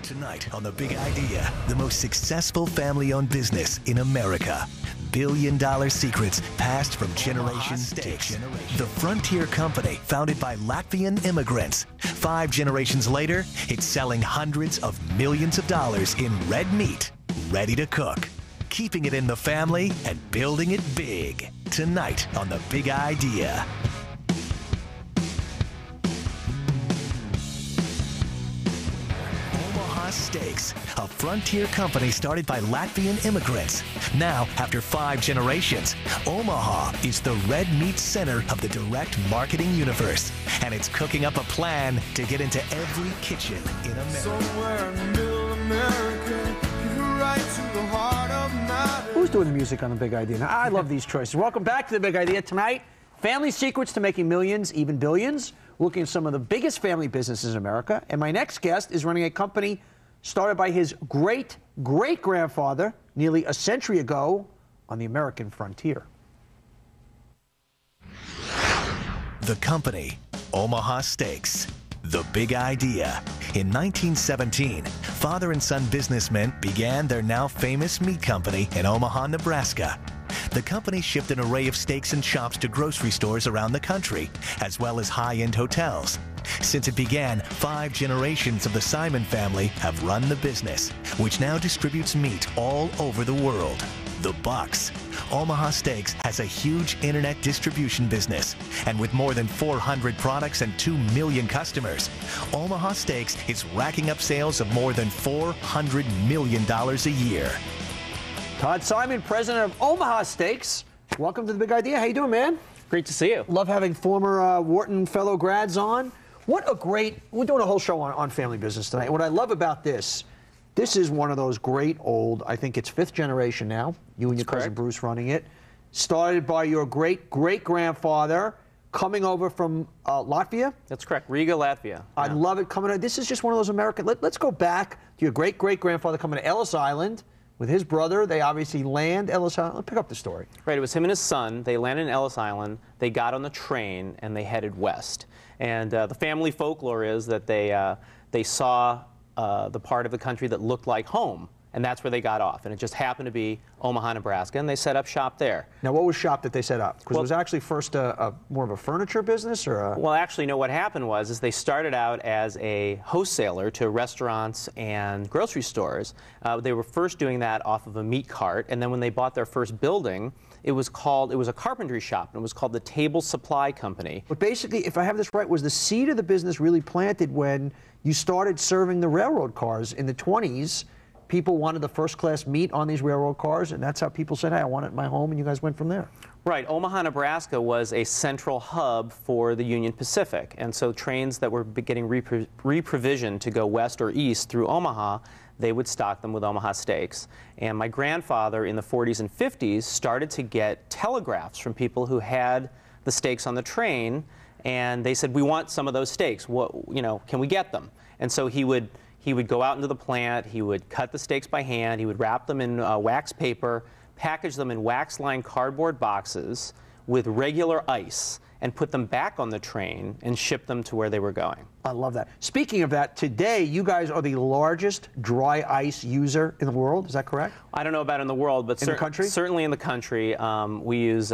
Tonight on The Big Idea, the most successful family-owned business in America. Billion-dollar secrets passed from generation to generation. The Frontier Company, founded by Latvian immigrants. 5 generations later, it's selling hundreds of millions of dollars in red meat, ready to cook. Keeping it in the family and building it big. Tonight on The Big Idea. Omaha Steaks, a Frontier company started by Latvian immigrants. Now, after 5 generations, Omaha is the red meat center of the direct marketing universe. And it's cooking up a plan to get into every kitchen in America. Somewhere in middle America, right to the heart of matter. Who's doing the music on The Big Idea? Now, I love these choices. Welcome back to The Big Idea. Tonight, family secrets to making millions, even billions. Looking at some of the biggest family businesses in America. And my next guest is running a company started by his great-great-grandfather nearly a century ago on the American frontier. The company, Omaha Steaks. The Big Idea. In 1917, father and son businessmen began their now famous meat company in Omaha, Nebraska. The company shipped an array of steaks and chops to grocery stores around the country, as well as high-end hotels. Since it began, 5 generations of the Simon family have run the business, which now distributes meat all over the world. The Bucks. Omaha Steaks has a huge internet distribution business, and with more than 400 products and 2 million customers, Omaha Steaks is racking up sales of more than $400 million a year. Todd Simon, president of Omaha Steaks. Welcome to The Big Idea. How you doing, man? Great to see you. Love having former Wharton fellow grads on. What a great, we're doing a whole show on family business tonight. What I love about this is one of those great old, I think it's 5th generation now, you and your cousin Bruce running it, started by your great-great-grandfather coming over from Latvia? That's correct, Riga, Latvia. I love it coming, this is just one of those American, let's go back to your great-great-grandfather coming to Ellis Island with his brother. They obviously land Ellis Island. Let's pick up the story. Right, it was him and his son. They landed in Ellis Island, they got on the train, and they headed west. And the family folklore is that they saw the part of the country that looked like home, and that's where they got off. And it just happened to be Omaha, Nebraska, and they set up shop there. Now, what was shop that they set up? Because it was actually first more of a furniture business, or a... Well, actually, no, what happened was they started out as a wholesaler to restaurants and grocery stores. They were first doing that off of a meat cart, and then when they bought their first building, it was a carpentry shop, and it was called the Table Supply Company. But basically, if I have this right, was the seed of the business really planted when you started serving the railroad cars in the 20s? People wanted the first-class meat on these railroad cars, and that's how people said, hey, I want it in my home, and you guys went from there. Right. Omaha, Nebraska was a central hub for the Union Pacific, and so trains that were getting reprovisioned to go west or east through Omaha, they would stock them with Omaha Steaks. And my grandfather in the 40s and 50s started to get telegraphs from people who had the steaks on the train, and they said, we want some of those steaks. What, can we get them? And so he would go out into the plant, he would cut the steaks by hand, he would wrap them in wax paper, package them in wax-lined cardboard boxes with regular ice, and put them back on the train and ship them to where they were going. I love that. Speaking of that, today you guys are the largest dry ice user in the world. Is that correct? I don't know about in the world, but in the country? Certainly in the country, we use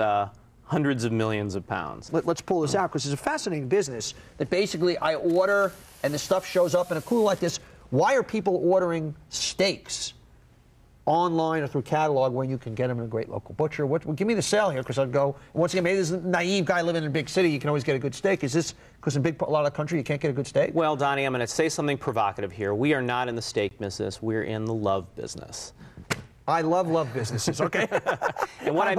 hundreds of millions of pounds. Let's pull this out, because it's a fascinating business that basically I order and the stuff shows up in a cooler like this. Why are people ordering steaks online or through catalog when you can get them in a great local butcher? Well, give me the sale here, because I'd go, once again, maybe this is a naive guy living in a big city, you can always get a good steak. Is this because in a lot of the country you can't get a good steak? Well, Donnie, I'm going to say something provocative here. We are not in the steak business. We're in the love business. I love businesses, okay? And what I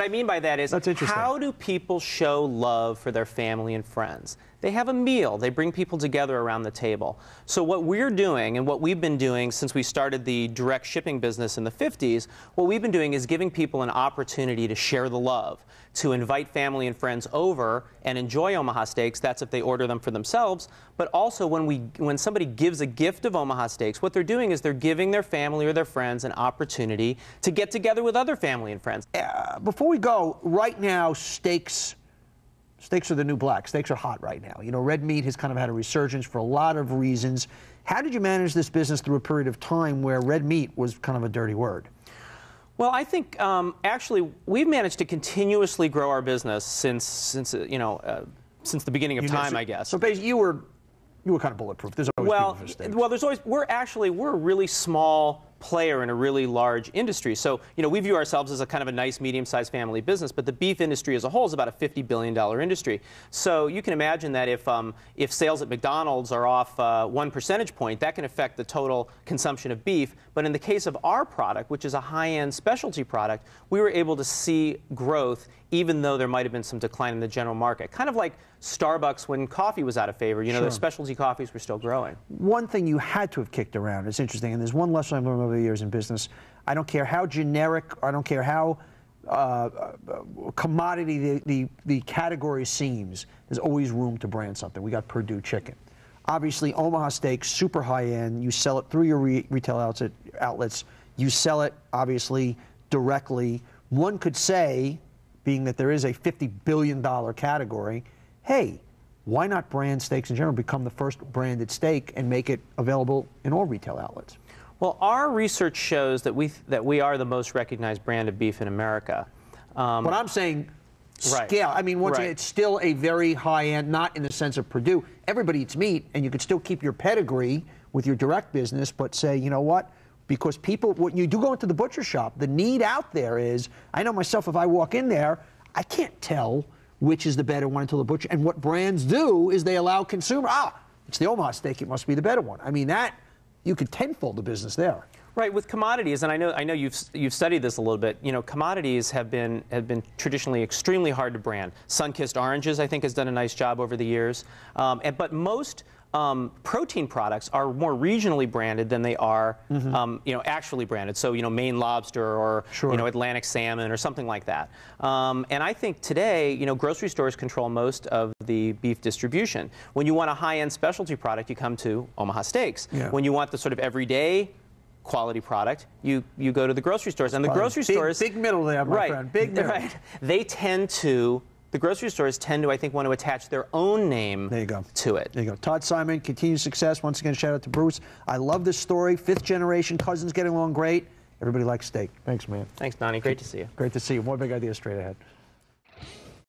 mean by that is, how do people show love for their family and friends? They have a meal. They bring people together around the table. So what we're doing, and what we've been doing since we started the direct shipping business in the 50s, what we've been doing is giving people an opportunity to share the love, to invite family and friends over and enjoy Omaha Steaks. That's if they order them for themselves. But also when somebody gives a gift of Omaha Steaks, what they're doing is they're giving their family or their friends an opportunity to get together with other family and friends. Before we go, right now, steaks are the new black. Steaks are hot right now. You know, red meat has kind of had a resurgence for a lot of reasons. How did you manage this business through a period of time where red meat was kind of a dirty word? Well, I think actually we've managed to continuously grow our business since the beginning of time, I guess. So basically, you were kind of bulletproof. There's always people for steaks. Well, there's always we're a really small player in a really large industry. So, we view ourselves as a kind of a nice medium-sized family business, but the beef industry as a whole is about a $50 billion industry. So you can imagine that if sales at McDonald's are off 1 percentage point, that can affect the total consumption of beef. But in the case of our product, which is a high-end specialty product, we were able to see growth even though there might have been some decline in the general market. Kind of like Starbucks when coffee was out of favor. Sure. The specialty coffees were still growing. One thing you had to have kicked around, it's interesting, and there's one lesson I've learned over the years in business. I don't care how generic, I don't care how commodity the category seems, there's always room to brand something. We got Purdue chicken. Obviously, Omaha Steaks, super high-end. You sell it through your retail outlets. You sell it, obviously, directly. One could say, being that there is a $50 billion category, hey, why not brand steaks in general, become the first branded steak and make it available in all retail outlets? Well, our research shows that we are the most recognized brand of beef in America. But I'm saying scale. Right. I mean, once again, it's still a very high-end, not in the sense of Purdue. Everybody eats meat, and you could still keep your pedigree with your direct business, but say, you know what? Because people, when you do go into the butcher shop, the need out there is, I know myself, if I walk in there, I can't tell which is the better one until the butcher. And what brands do is they allow consumers, it's the Omaha steak, it must be the better one. I mean, that, you could tenfold the business there. Right, with commodities, and I know you've studied this a little bit. Commodities have been traditionally extremely hard to brand. Sun-kissed oranges, I think, has done a nice job over the years. But most protein products are more regionally branded than they are, actually branded. So, Maine lobster or, Atlantic salmon or something like that. And I think today, grocery stores control most of the beef distribution. When you want a high-end specialty product, you come to Omaha Steaks. Yeah. When you want the sort of everyday quality product, you go to the grocery stores. And the grocery stores... Big middle there, my friend. Big middle. Right. The grocery stores tend to, I think, want to attach their own name to it. There you go. Todd Simon, continued success. Once again, shout out to Bruce. I love this story. 5th generation, cousins getting along great. Everybody likes steak. Thanks, man. Thanks, Donnie. Great to see you. Great to see you. More big ideas straight ahead.